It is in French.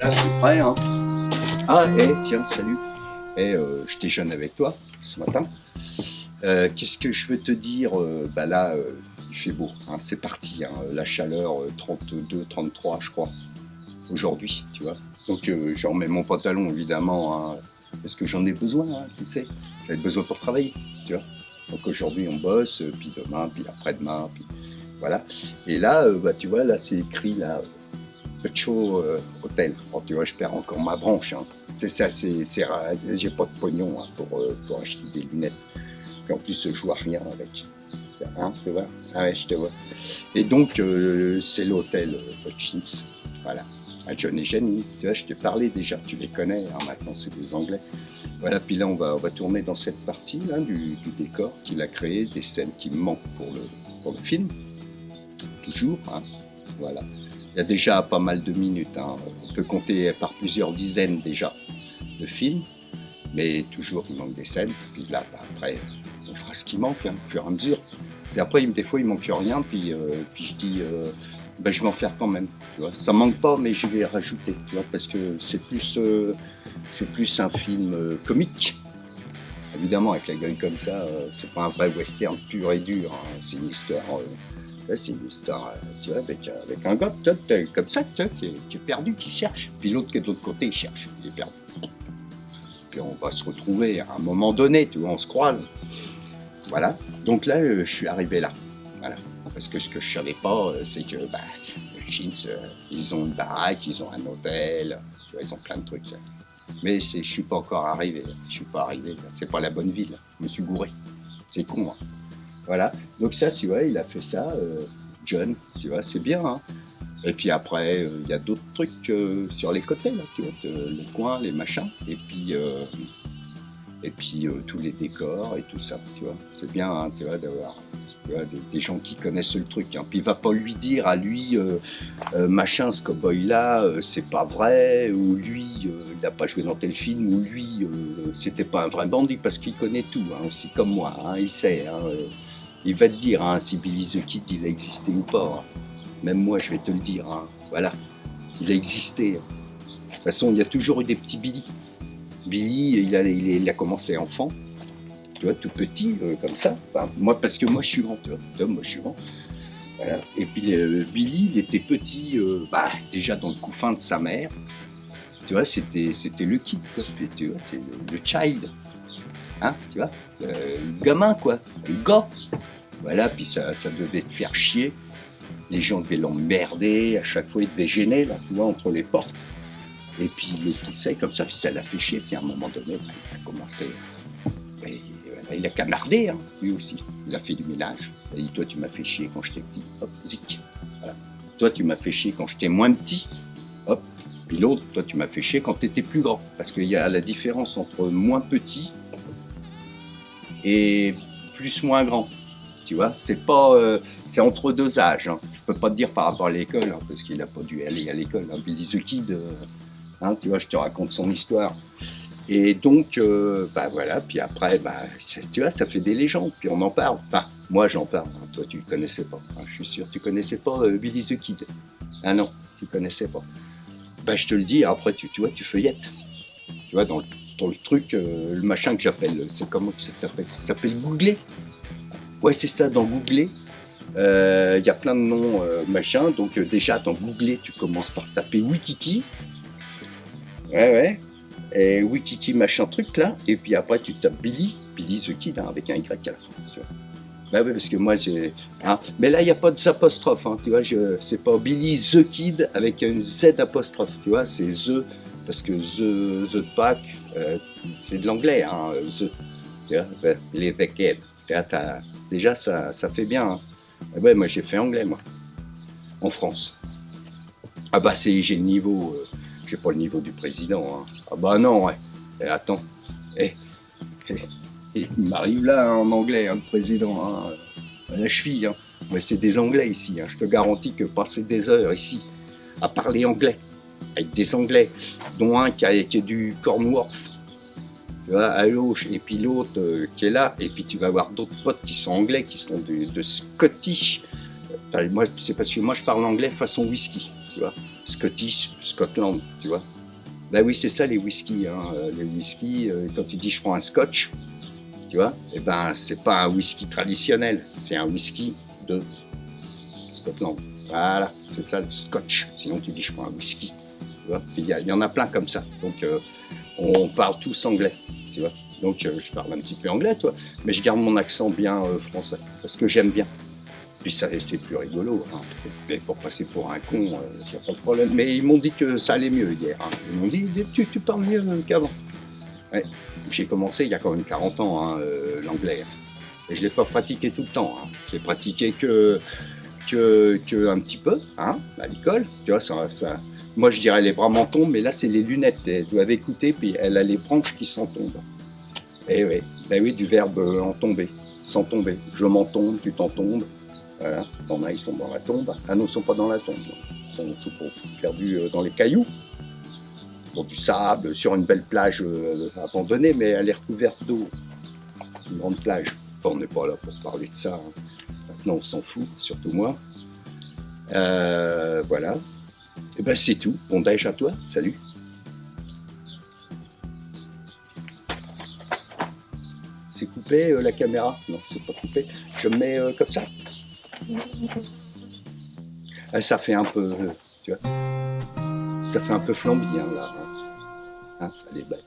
Là, c'est prêt, hein. Ah, tiens, salut. Je déjeune avec toi ce matin. Qu'est-ce que je veux te dire? Bah là, il fait beau, hein, c'est parti, hein. La chaleur, 32, 33, je crois, aujourd'hui, tu vois. Donc, je remets mon pantalon, évidemment, hein, parce que j'en ai besoin, hein, tu sais. J'en ai besoin pour travailler, tu vois. Donc aujourd'hui, on bosse, puis demain, puis après-demain, puis voilà. Et là, bah, tu vois, là, c'est écrit, là, Pecho Hôtel. Bon, tu vois, je perds encore ma branche, hein. C'est ça, c'est rare. J'ai pas de pognon, hein, pour acheter des lunettes. Puis en plus, je vois rien avec. Hein, tu vois. Ah ouais, je te vois. Et donc, c'est l'hôtel Hutchins. Voilà. À John et Jenny, tu vois, je te parlais déjà, tu les connais, hein, maintenant c'est des Anglais. Voilà, puis là on va tourner dans cette partie là, du décor qu'il a créé, des scènes qui me manquent pour le film, toujours, hein. Voilà. Il y a déjà pas mal de minutes, hein. On peut compter par plusieurs dizaines déjà de films, mais toujours il manque des scènes. Puis là, bah, après, on fera ce qui manque, hein, au fur et à mesure. Et après, des fois, il manque rien, puis je dis, ben, je vais en faire quand même. Tu vois. Ça manque pas, mais je vais rajouter, tu vois, parce que c'est plus un film comique. Évidemment, avec la gueule comme ça, c'est pas un vrai western pur et dur, hein. C'est une histoire. Là, c'est une histoire, tu vois, avec un gars, comme ça, qui est perdu, qui cherche. Puis l'autre qui est de l'autre côté, il cherche, il est perdu. Puis on va se retrouver à un moment donné, tu vois, on se croise. Voilà. Donc là, je suis arrivé là. Voilà. Parce que ce que je savais pas, c'est que bah, les Jeans, ils ont une baraque, ils ont un hôtel, tu vois, ils ont plein de trucs. Là. Mais je suis pas encore arrivé. Je suis pas arrivé. C'est pas la bonne ville. Je me suis gouré. C'est con. Hein. Voilà. Donc ça, tu vois, il a fait ça, John. Tu vois, c'est bien. Hein. Et puis après, il y a d'autres trucs sur les côtés, là, tu vois, les coins, les machins. Et puis tous les décors et tout ça, tu vois. C'est bien, hein, tu vois, d'avoir des gens qui connaissent le truc. Hein. Puis il va pas lui dire à lui, machin, ce cowboy-là, c'est pas vrai, ou lui, il n'a pas joué dans tel film, ou lui, c'était pas un vrai bandit, parce qu'il connaît tout, hein, aussi comme moi, hein, il sait. Hein, il va te dire hein, si Billy the Kid, il a existé ou pas. Hein. Même moi, je vais te le dire. Hein. Voilà, il a existé. De toute façon, il y a toujours eu des petits Billy. Billy, il a commencé enfant, tu vois, tout petit, comme ça. Enfin, moi, parce que moi, je suis grand, tu vois. Moi, je suis grand. Voilà. Et puis, Billy, il était petit, bah, déjà dans le couffin de sa mère. Tu vois, c'était le kid, quoi. Puis, tu vois, c'est le child. Hein, tu vois, le gamin, quoi. Le gars. Voilà, puis ça devait te faire chier. Les gens devaient l'emmerder. À chaque fois, il devait gêner, là, tu vois, entre les portes. Et puis, il le poussait comme ça, puis ça l'a fait chier. Puis, à un moment donné, bah, il a commencé. Et, il a canardé, hein, lui aussi. Il a fait du ménage. Il a dit, toi, tu m'as fait chier quand j'étais petit. Hop, zic. Voilà. Toi, tu m'as fait chier quand j'étais moins petit. Hop. Puis l'autre, toi, tu m'as fait chier quand tu étais plus grand. Parce qu'il y a la différence entre moins petit et plus moins grand. Tu vois, c'est pas, c'est entre deux âges. Hein. Je peux pas te dire par rapport à l'école, hein, parce qu'il n'a pas dû aller à l'école. Hein. Billy the Kid, hein, tu vois, je te raconte son histoire. Et donc, bah voilà, puis après, bah, tu vois, ça fait des légendes, puis on en parle. Enfin, moi j'en parle, hein. Toi tu ne connaissais pas, hein, je suis sûr, tu connaissais pas Billy the Kid. Ah non, tu connaissais pas. Bah je te le dis, après tu vois, tu feuillettes. Tu vois, dans le truc, le machin que j'appelle, c'est comment que ça s'appelle? Ça s'appelle Googler. Ouais, c'est ça, dans Googler. Il y a plein de noms, machin, donc déjà dans Googler, tu commences par taper Wikiki. Ouais, ouais. Et Wikiki machin truc là, et puis après tu tapes Billy the Kid hein, avec un Y à la fin. Tu vois. Bah oui, parce que moi j'ai. Hein, mais là il n'y a pas de apostrophe, hein, tu vois, c'est pas Billy the Kid avec une Z apostrophe, tu vois, c'est The, parce que The Pack, c'est de l'anglais, hein, The, tu vois, les Wicked. Déjà ça fait bien. Hein. Ah ouais, moi j'ai fait anglais, moi, en France. Ah bah j'ai le niveau, j'ai pas le niveau du président. Hein. Ah bah non, ouais. Et attends, eh, eh, il m'arrive là hein, en anglais, hein, le président, hein, à la cheville. Hein. Mais c'est des anglais ici, hein. Je te garantis que passer des heures ici à parler anglais, avec des anglais, dont un qui est du Cornwall, tu vois, à gauche, et puis l'autre qui est là, et puis tu vas avoir d'autres potes qui sont anglais, qui sont de Scottish. Moi, c'est parce que moi je parle anglais façon whisky, tu vois. Scottish, Scotland, tu vois. Ben oui, c'est ça les whiskies. Hein. Les whiskies, quand tu dis je prends un scotch, tu vois, eh ben c'est pas un whisky traditionnel, c'est un whisky de Scotland. Voilà, c'est ça le scotch. Sinon tu dis je prends un whisky, tu vois. Il y en a plein comme ça. Donc on parle tous anglais, tu vois. Donc je parle un petit peu anglais, toi, mais je garde mon accent bien français parce que j'aime bien. Puis ça, c'est plus rigolo. Hein. Mais pour passer pour un con, il n'y a pas de problème. Mais ils m'ont dit que ça allait mieux hier. Hein. Ils m'ont dit, tu parles mieux qu'avant. Ouais. J'ai commencé il y a quand même 40 ans, hein, l'anglais. Et je ne l'ai pas pratiqué tout le temps. Hein. Je l'ai pratiqué que un petit peu, hein, à l'école. Tu vois, moi je dirais les bras m'en tombent, mais là c'est les lunettes. Elle doit écouter, puis elle a les branches qui s'en tombent. Eh oui, ben oui, du verbe en tomber, sans tomber. Je m'en tombe, tu t'en tombes. Voilà, t'en as, ils sont dans la tombe. Ah non, ils ne sont pas dans la tombe. Ils sont perdus dans les cailloux, dans du sable, sur une belle plage abandonnée, mais elle est recouverte d'eau. Une grande plage. Enfin, on n'est pas là pour parler de ça. Hein. Maintenant, on s'en fout, surtout moi. Voilà. Et ben c'est tout. Bon déj à toi. Salut. C'est coupé la caméra? Non, c'est pas coupé. Je me mets comme ça. Ah, ça fait un peu, tu vois, ça fait un peu flambi, hein, là. Hein, allez, bye.